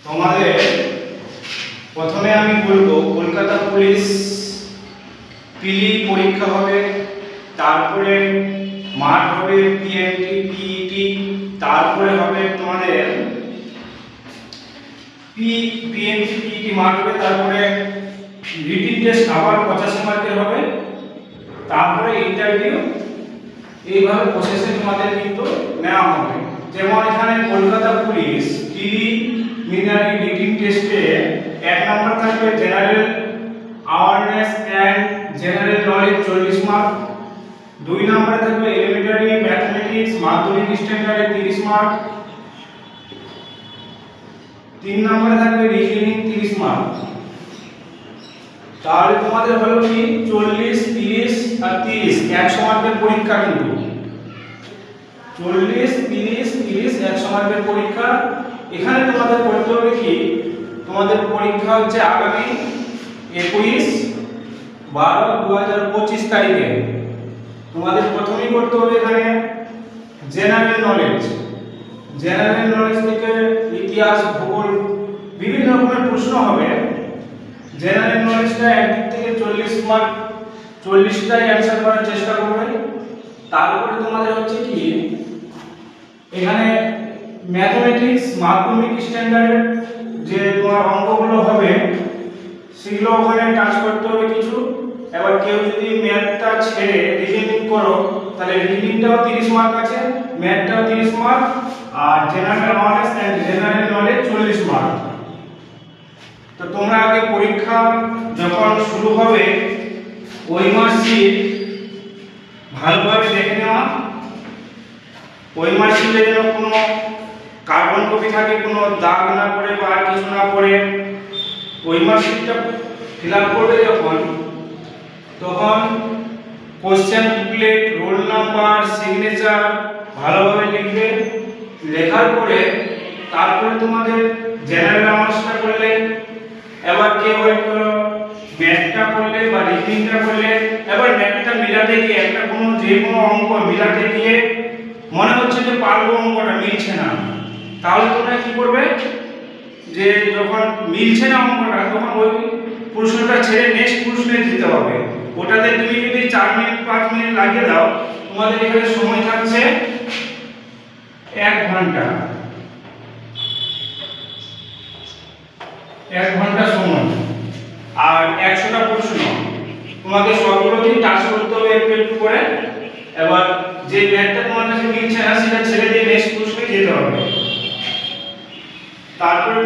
তোমাদের প্রথমে আমি বলবো কলকাতা পুলিশ পিলি পরীক্ষা হবে, তারপরে মাঠ হবে পিএনটি পিইটি, তারপরে হবে তোমাদের পিএনটি পিইটি মাঠ হবে, তারপরে রিটিন টেস্ট আবার 85 মার্কের হবে, তারপরে ইন্টারভিউ। এইভাবে প্রসেসে তোমাদের কিন্তু নেওয়া হবে। যেমন এখানে কলকাতা পুলিশ প্রিলিমিনারি রিটিন টেস্টে 1 নম্বর থাকবে general awareness and general knowledge 40 mark, 2 নম্বরে থাকবে এলিমেন্টারি ম্যাথমেটিক্স মাধ্যমিক স্ট্যান্ডার্ডে 30 মার্ক, 3 নম্বরে থাকবে রিজনিং 30 মার্ক। তাহলে তোমাদের হলো কি 40 30 আর 30 100 মার্কের পরীক্ষা, কিন্তু 40 30 30 100 মার্কের পরীক্ষা। এখানে তোমাদের করতে হবে কি, তোমাদের পরীক্ষা হচ্ছে আগামী 21/12/2025 তারিখে। তোমাদের প্রথমেই করতে হবে এখানে জেনারেল নলেজ। জেনারেল নলেজ থেকে ইতিহাস ভূগোল বিভিন্ন রকমের প্রশ্ন হবে। জেনারেল নলেজটা একদিক থেকে 40 মার্ক, 40টাই অ্যানসার করার চেষ্টা করবে। তারপরে তোমাদের হচ্ছে কি এখানে ম্যাথমেটিক্স মাধ্যমিক স্ট্যান্ডার্ডের যে তোমার অঙ্কগুলো হবে সেগুলো ওখানে টাচ করতে হবে কিছু। এবার কেউ যদি ম্যাথটা ছেড়ে রিজনিং করো তাহলে রিজনিংটাও 30 মার্ক আছে, ম্যাথটাও 30 মার্ক, আর general awareness and general knowledge 40 mark. তো তোমরা আগে পরীক্ষা যখন শুরু হবে ওই মার্কশিট ভালোভাবে দেখে নেওয়া। ওই মার্কশিটে যেন কোনো কার্বন কপি থাকে, কোনো দাগ না পড়ে বা আর কিছু না পড়ে। ওই মার্কশিটটা ফিল আপ করবে তখন question booklet, roll number, signature ভালোভাবে লিখবে। লেখার পরে তারপরে তোমাদের জেনারেল অ্যাওয়ারনেসটা করলে, এবার কেউ হয়তো ম্যাথটা করলে বা রিজনিংটা করলে, এবার ম্যাথটা মিলাতে গিয়ে একটা যে কোনো অঙ্ক মিলাতে গিয়ে মনে হচ্ছে যে পারবো, অঙ্কটা মিলছে না, তাহলে তোমরা কি করবে, যে যখন মিলছে না অঙ্কটা তখন ওই প্রশ্নটা ছেড়ে নেক্সট প্রশ্নে যেতে হবে। ওটাতে তুমি যদি 4 মিনিট 5 মিনিট লাগিয়ে দাও, তোমাদের এখানে সময় থাকছে 1 ঘন্টা। 1 ঘন্টা সময় আর 100টা প্রশ্ন তোমাকে সবগুলোতেই টাচ করতে হবে একটু একটু করে। এবার যে ম্যাথটা তোমার কাছে মিলছে না সেটা ছেড়ে দিয়ে নেক্সট প্রশ্নে যেতে হবে। তারপরে